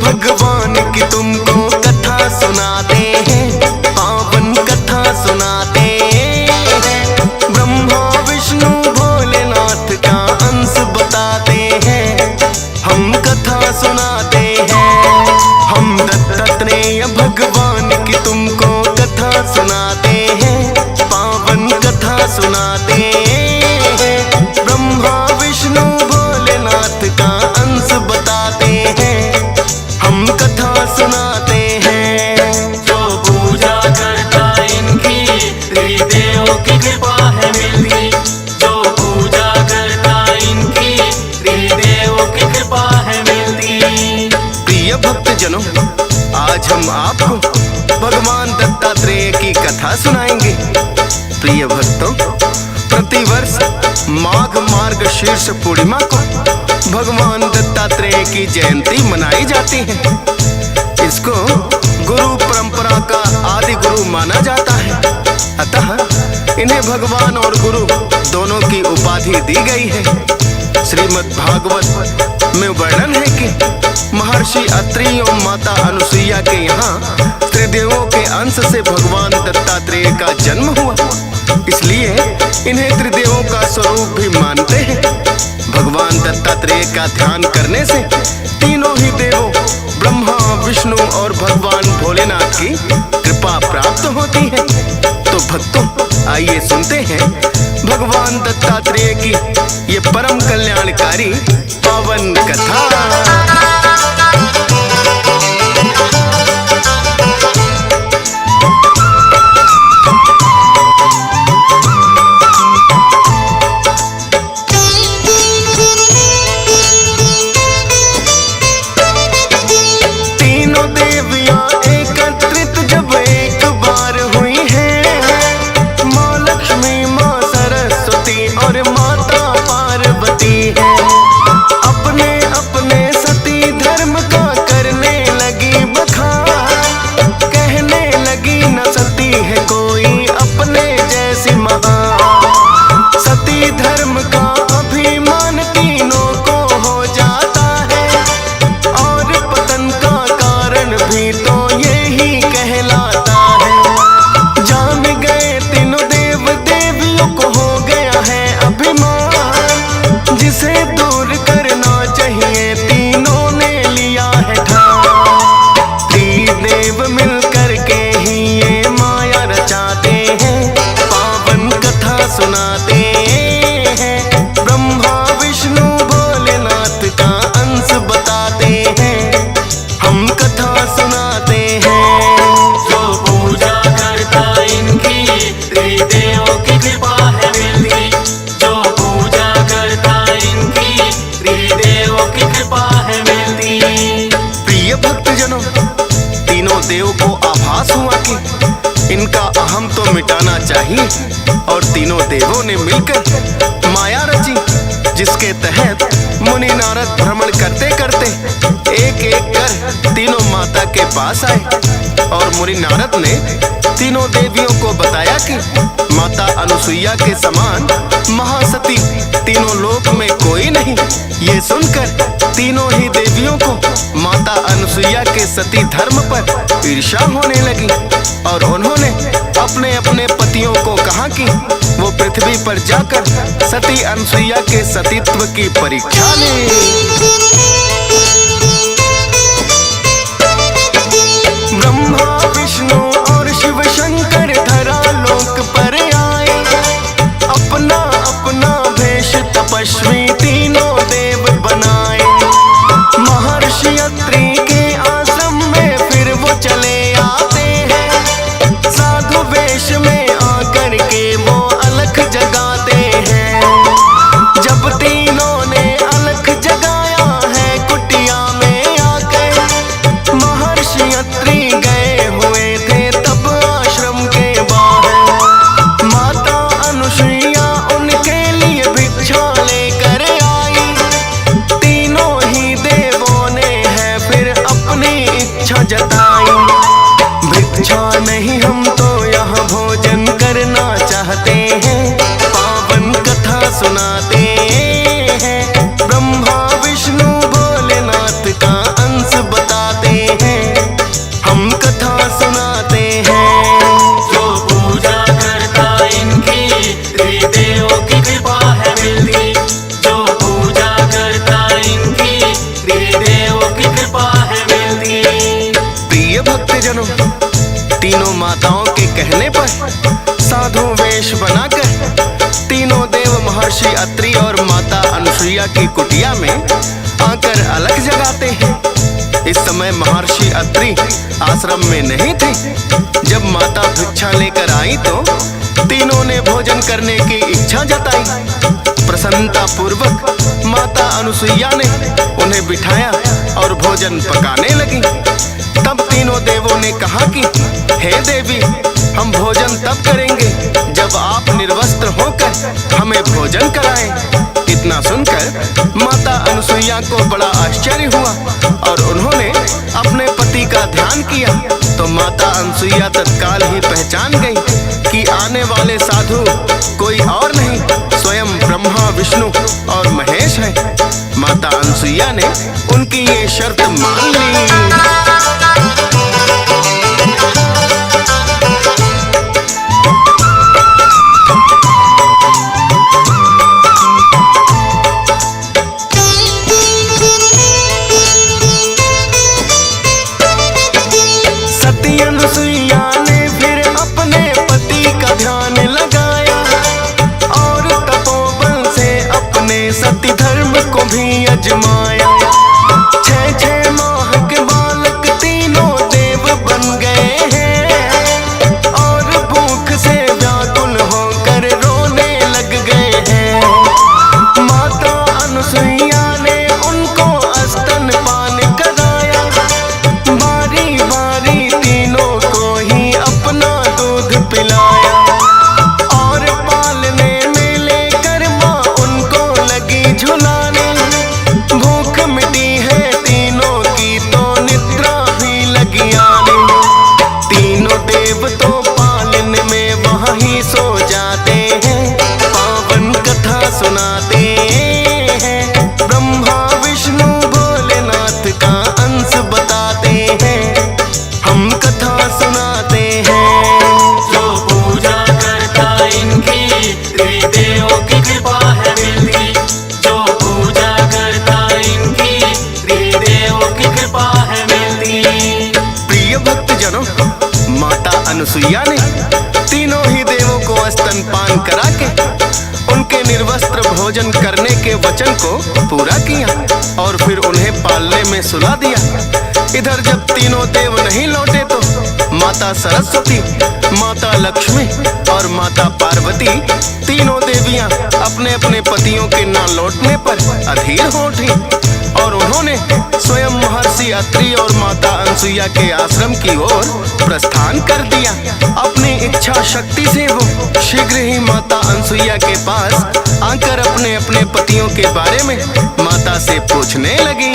भगवान की तुमको कथा सुनाते हैं, पावन कथा सुनाते हैं। ब्रह्मा विष्णु भोलेनाथ का अंश बताते हैं, हम कथा सुनाते हैं। हम दत्तात्रेय भगवान की तुमको कथा सुनाते हैं, पावन कथा सुनाते हैं। ब्रह्मा विष्णु भोलेनाथ का अंश बताते हैं, हम कथा सुनाते हैं। जो पूजा करता इनकी त्रिदेवों की कृपा है मिलती, जो पूजा करता इनकी त्रिदेवों की कृपा है मिलती। प्रिय भक्तजनों, आज हम आपको भगवान दत्तात्रेय की कथा सुनाएंगे। प्रिय भक्तों, प्रतिवर्ष माघ मार्गशीर्ष पूर्णिमा को भगवान दत्तात्रेय की जयंती मनाई जाती है। इसको गुरु परंपरा का आदि गुरु माना जाता है, अतः इन्हें भगवान और गुरु दोनों की उपाधि दी गई है। श्रीमद् भागवत में वर्णन है कि महर्षि अत्रि एवं माता अनुसुईया के यहाँ त्रिदेवों के अंश से भगवान दत्तात्रेय का जन्म हुआ, इसलिए इन्हें त्रिदेवों का स्वरूप भी मानते हैं। भगवान दत्तात्रेय का ध्यान करने से तीनों ही देवों ब्रह्मा विष्णु और भगवान भोलेनाथ की कृपा प्राप्त होती है। तो भक्तों, आइए सुनते हैं भगवान दत्तात्रेय की ये परम कल्याणकारी पावन कथा। देव को आभास हुआ कि इनका अहम तो मिटाना चाहिए, और तीनों देवों ने मिलकर माया रची, जिसके तहत मुनि नारद भ्रमण करते करते एक एक कर तीनों माता के पास आए। और मुनि नारद ने तीनों देवियों को बताया कि माता अनुसुईया के समान महासती तीनों लोक में कोई नहीं। ये सुनकर तीनों ही देवियों को माता अनुसुईया के सती धर्म पर ईर्ष्या होने लगी, और उन्होंने अपने अपने पतियों को कहा कि वो पृथ्वी पर जाकर सती अनुसुईया के सतीत्व की परीक्षा लें। ब्रह्मा विष्णु और शिव शंकर धरा लोक पर आए, अपना अपना भेष तपस्वी तीनों देव बनाए। महर्षि अत्रि के आश्रम में फिर वो चले आते हैं, साधु वेश में आकर के वो अलख जगाते हैं। जब तीनों ने अलख जगाया है कुटिया में आकर, महर्षि अत्रि गए हुए थे तब आश्रम के बाहर। माता अनुसुईया उनके लिए भिक्षा लेकर आई, तीनों ही देवों ने है फिर अपनी इच्छा जताई। भिक्षा नहीं, हम तो यहाँ भोजन करना चाहते हैं, पावन कथा सुनाते हैं। ब्रह्मा विष्णु भोलेनाथ का अंश बताते महर्षि अत्रि और माता अनुसुईया की कुटिया में आकर अलग जगाते हैं। इस समय महर्षि अत्रि आश्रम में नहीं थे। जब माता भिक्षा लेकर आई तो तीनों ने भोजन करने की इच्छा जताई। प्रसन्नता पूर्वक माता अनुसुईया ने उन्हें बिठाया और भोजन पकाने लगी। तब तीनों देवों ने कहा कि हे देवी, हम भोजन तब करेंगे जब आप निर्वस्त्र होकर हमें भोजन कराएं। इतना सुनकर माता अनुसुईया को बड़ा आश्चर्य हुआ और उन्होंने अपने पति का ध्यान किया तो माता अनुसुईया तत्काल ही पहचान गई कि आने वाले साधु कोई और नहीं, स्वयं ब्रह्मा, विष्णु और महेश है। माता अनुसुईया ने उनकी ये शर्त मान ली। सती धर्म को भी अजमाया। 6 माह के बालक तीनों देव बन गए हैं और भूख से व्याकुल होकर रोने लग गए हैं। माता अनुसुईया ने उनको स्तनपान कराया। बारी बारी तीनों को ही अपना दूध पिलाया और पालने में लेकर माँ उनको झुलाने। भूख मिटी है तीनों की तो निद्रा भी लगी आने। तीनों देव तो पालने में वहाँ ही सो जाते हैं। पावन कथा सुनाते हैं, ब्रह्मा विष्णु भोलेनाथ का अंश बताते हैं। हम कथा सुनाते हैं। जो पूजा करता इनकी त्रिदेवों की कृपा है मिलती। प्रिय भक्तजनों, माता अनुसुईया ने तीनों ही देवों को स्तनपान करा के उनके निर्वस्त्र भोजन करने के वचन को पूरा किया और फिर उन्हें पालने में सुला दिया। इधर जब तीनों देव नहीं लौटे तो माता सरस्वती, माता लक्ष्मी और माता पार्वती तीनों देवियां अपने अपने पतियों के न लौटने पर अधीर हो उठी और उन्होंने स्वयं महर्षि अत्रि और माता अनुसुईया के आश्रम की ओर प्रस्थान कर दिया। अपनी इच्छा शक्ति से वो शीघ्र ही माता अनुसुईया के पास आकर अपने अपने पतियों के बारे में माता से पूछने लगी।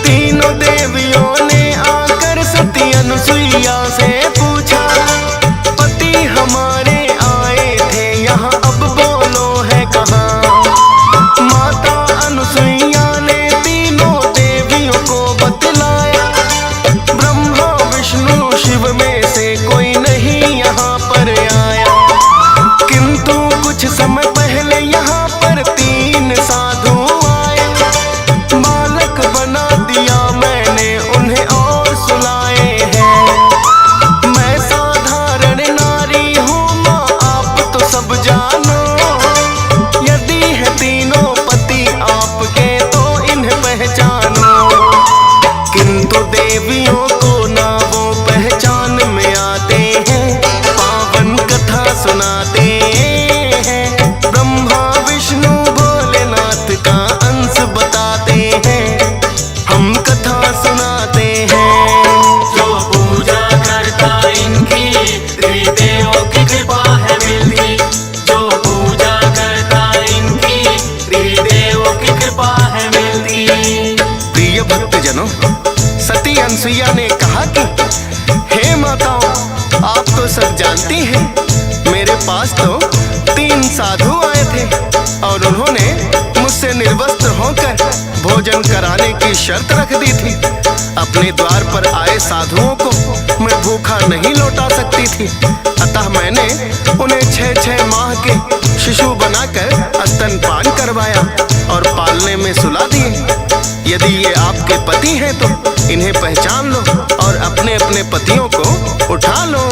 तीनों देवियों ने आकर सती अनुसुईया से पूछा, पति हमारे आए थे यहाँ, अब बोलो है कहाँ। माता अनुसुईया ने तीनों देवियों को बतलाया, ब्रह्मा विष्णु शिव में से कोई नहीं यहाँ पर आया। किंतु कुछ समय पहले यहाँ पर 3 साधु आए। बालक बना दिया मैंने उन्हें और सुलाए हैं। मैं साधारण नारी हूँ माँ, आप तो सब जानो। यदि है तीनों पति आपके तो इन्हें पहचानो। किंतु देवियों को ना वो पहचान में आते हैं। पावन कथा सुनाते हैं, ब्रह्मा विष्णु भोलेनाथ का अंश बताते हैं। हम कथा सुनाते हैं। जो पूजा करता इनकी त्रिदेवों की कृपा है मिलती। जो पूजा करता इनकी त्रिदेवों की कृपा है मिलती। प्रिय भक्तजनों, सती अनुसुईया ने कहा कि हे माताओं, आप तो सब जानती हैं, मेरे पास तो 3 साधु आए थे और उन्होंने मुझसे निर्वस्त्र होकर भोजन कराने की शर्त रख दी थी। अपने द्वार पर आए साधुओं को मैं भूखा नहीं लौटा सकती थी, अतः मैंने उन्हें 6 माह के शिशु बनाकर स्तनपान करवाया और पालने में सुला दिए। यदि ये आपके पति हैं तो इन्हें पहचान लो और अपने अपने पतियों को उठा लो।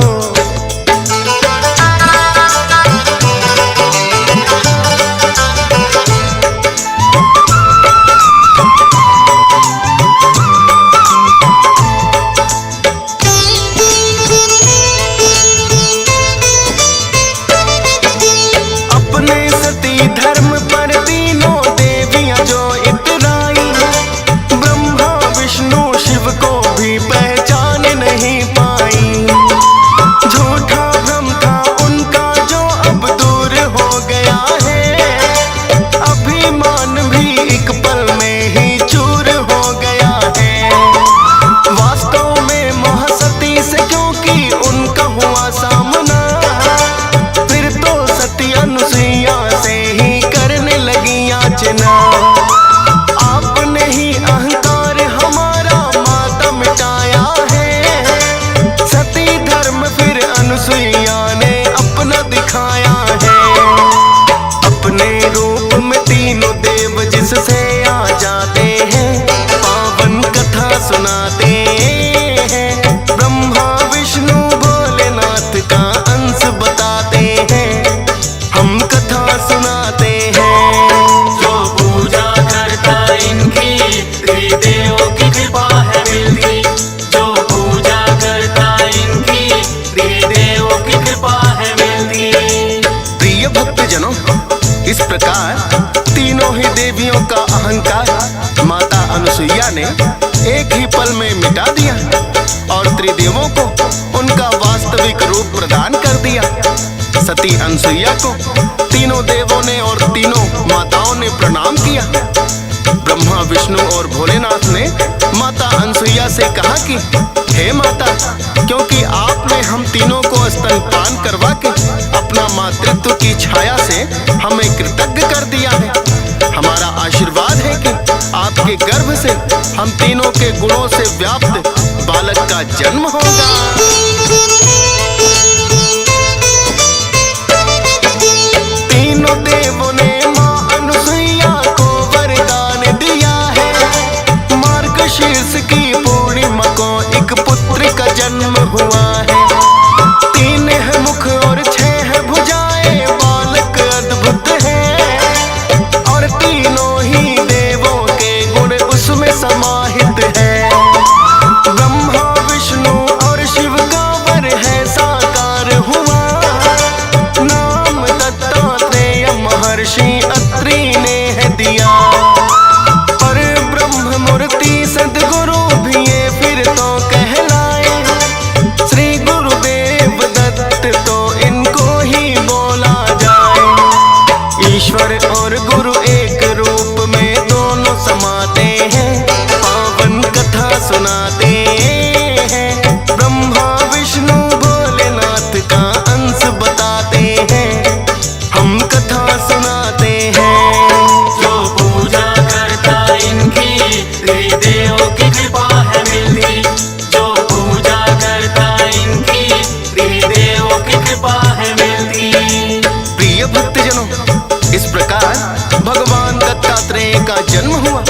अनुसुईया ने अपना दिखाया है। अपने रूप में तीनों देव जिससे आ जाते हैं, पावन कथा सुनाते हैं। ब्रह्मा विष्णु भोलेनाथ का अंश बताते हैं, हम कथा सुनाते हैं। जो पूजा करता इनकी त्रिदेवों की कृपा है मिलती। जो पूजा करता इनकी त्रिदेवों की कृपा है मिलती। प्रिय भक्तजनों, इस प्रकार तीनों ही देवियों का अहंकार माता अनुसुईया ने एक ही पल में मिटा दिया और त्रिदेवों को उनका वास्तविक रूप प्रदान कर दिया। सती अनुसुईया को तीनों देवों ने और तीनों माताओं ने प्रणाम किया। ब्रह्मा विष्णु और भोलेनाथ ने माता अनुसुईया से कहा कि हे माता, क्योंकि आपने हम तीनों को स्तनपान करवा के अपना मातृत्व की छाया से हमें कृतज्ञ कर दिया है, हमारा आशीर्वाद है कि आपके गर्भ से हम तीनों के गुणों से व्याप्त बालक का जन्म होगा। तीनों देवों ने मां अनुसुईया को वरदान दिया है। मार्गशीर्ष की पूर्णिमा को एक पुत्र का जन्म हुआ है। 3 है मुख और 6 है भुजाएं, बालक अद्भुत है और तीनों ही देवों के गुण उसमें समाहित है। ब्रह्मा विष्णु और शिव का वर है साकार हुआ। नाम दत्तात्रेय महर्षि अत्रि ने है दिया। पर ब्रह्म मूर्ति सद्गुरु भी ये फिर तो कहलाए। श्री गुरुदेव दत्त तो इनको ही बोला जाए। ईश्वर और गुरु एक रूप में दोनों समाते हैं, पावन कथा सुनाते हैं। ब्रह्मा विष्णु भोलेनाथ का अंश बताते हैं, हम कथा सुनाते हैं। जो पूजा करता इनकी त्रिदेवों की कृपा है मिलती। जो पूजा करता इनकी त्रिदेवों की कृपा है मिलती। प्रिय भक्तजनों, इस प्रकार भगवान दत्तात्रेय का जन्म हुआ।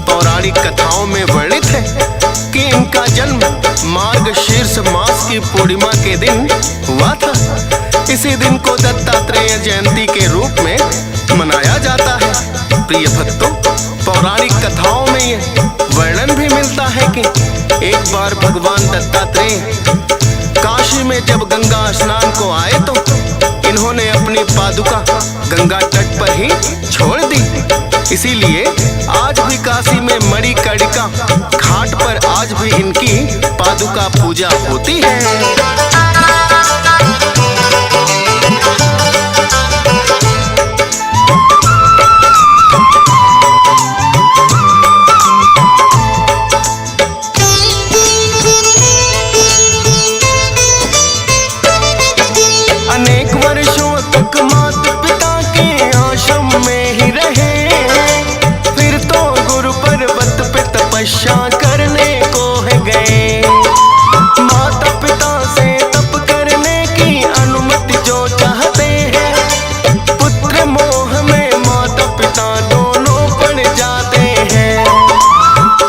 पौराणिक कथाओं में वर्णित है कि इनका जन्म मार्गशीर्ष मास की पूर्णिमा के दिन हुआ था। इसी दिन को दत्तात्रेय जयंती के रूप में मनाया जाता है। प्रिय भक्तों, पौराणिक कथाओं में यह वर्णन भी मिलता है कि एक बार भगवान दत्तात्रेय काशी में जब गंगा स्नान को आए तो इन्होंने अपनी पादुका गंगा तट पर ही छोड़ दी। इसीलिए आज भी काशी में मणिकर्णिका घाट पर आज भी इनकी पादुका पूजा होती है। अनेक वर्षों तक माता पिता के आश्रम में ही रहे। फिर तो गुरु पर्वत पे तपस्या करने को है गए। माता पिता से तप करने की अनुमति जो चाहते हैं, पुत्र मोह में माता पिता दोनों पड़ जाते हैं।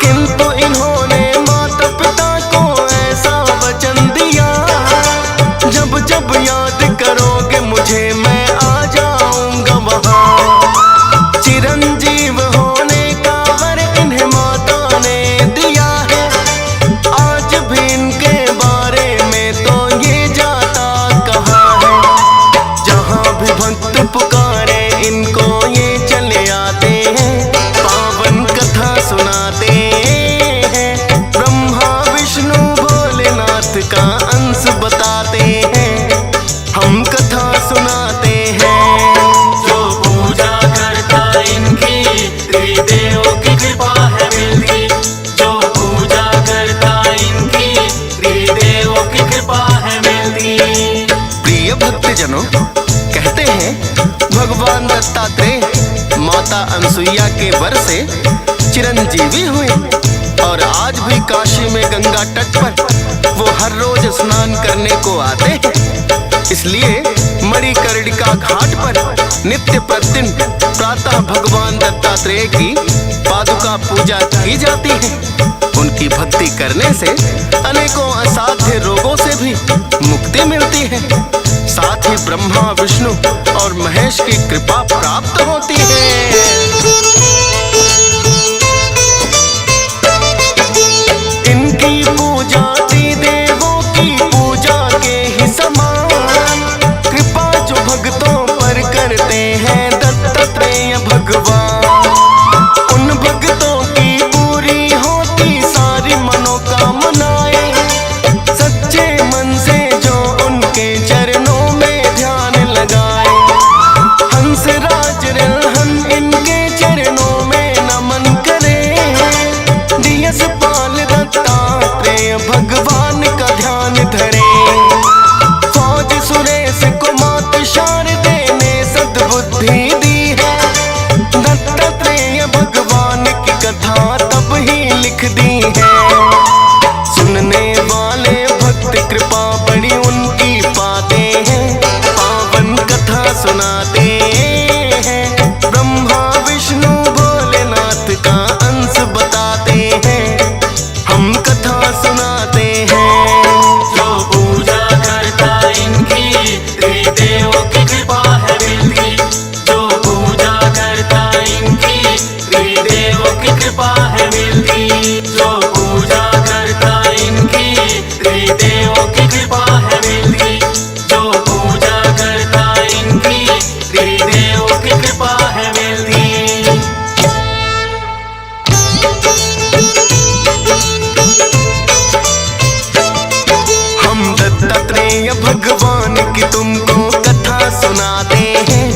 किंतु इन्होंने माता पिता को ऐसा वचन दिया, जब जब याद करोगे मुझे मैं आ जाऊंगा वहां। चिरंजीव होने का वर इन्हें माता ने दिया है। आज भी इनके बारे में तो ये जाता कहा है। जहां भी भक्त पुकारे इनको ये चले आते हैं, पावन कथा सुनाते हैं। ब्रह्मा विष्णु भोलेनाथ का अंश बताते हैं, हम कथा सुनाते हैं। जो पूजा करता इनकी त्रिदेवों की कृपा है मिलती। जो पूजा करता इनकी त्रिदेवों की कृपा है मिलती। प्रिय भक्तजनों, कहते हैं भगवान दत्तात्रेय माता अनुसुईया के वर से चिरंजीवी हुए। और आज भी काशी में गंगा तट पर वो हर रोज स्नान करने को आते हैं। इसलिए मणिकर्णिका घाट पर नित्य प्रतिदिन प्रातः भगवान दत्तात्रेय की पादुका पूजा की जाती है। उनकी भक्ति करने से अनेकों असाध्य रोगों से भी मुक्ति मिलती है। साथ ही ब्रह्मा, विष्णु और महेश की कृपा प्राप्त होती है। इनकी पूजा देवों की पूजा के ही समान, कृपा जो भक्तों पर करते हैं दत्तात्रेय भगवान। उन भक्तों की पूरी होती सारी मनोकामनाएं, सच्चे मन से जो उनके चरणों में ध्यान लगाए। हंसराज रल्हन इनके चरणों में नमन करे। यशपाल दत्तात्रेय भगवान का ध्यान धरे। फौज सुरेश को मात शारदे ने सद्बुद्धि दी है। दत्तात्रेय भगवान की कथा तब ही लिख दी है। सुनने वाले भक्त कृपा बड़ी उनकी पाते हैं, पावन कथा सुनाते हैं। ब्रह्मा विष्णु भोलेनाथ का अंश बताते हैं, हम कथा सुनाते हैं। जो पूजा करता इनकी त्रिदेवों की कृपा है मिलती। जो पूजा करता इनकी त्रिदेवों की कृपा है मिलती। जो पूजा करता इनकी त्रिदेवों की कृपा है मिलती। जो पूजा करता इनकी त्रिदेवों की कृपा है मिलती। हम दत्तात्रेय भगवान की तुमको कथा सुनाते हैं।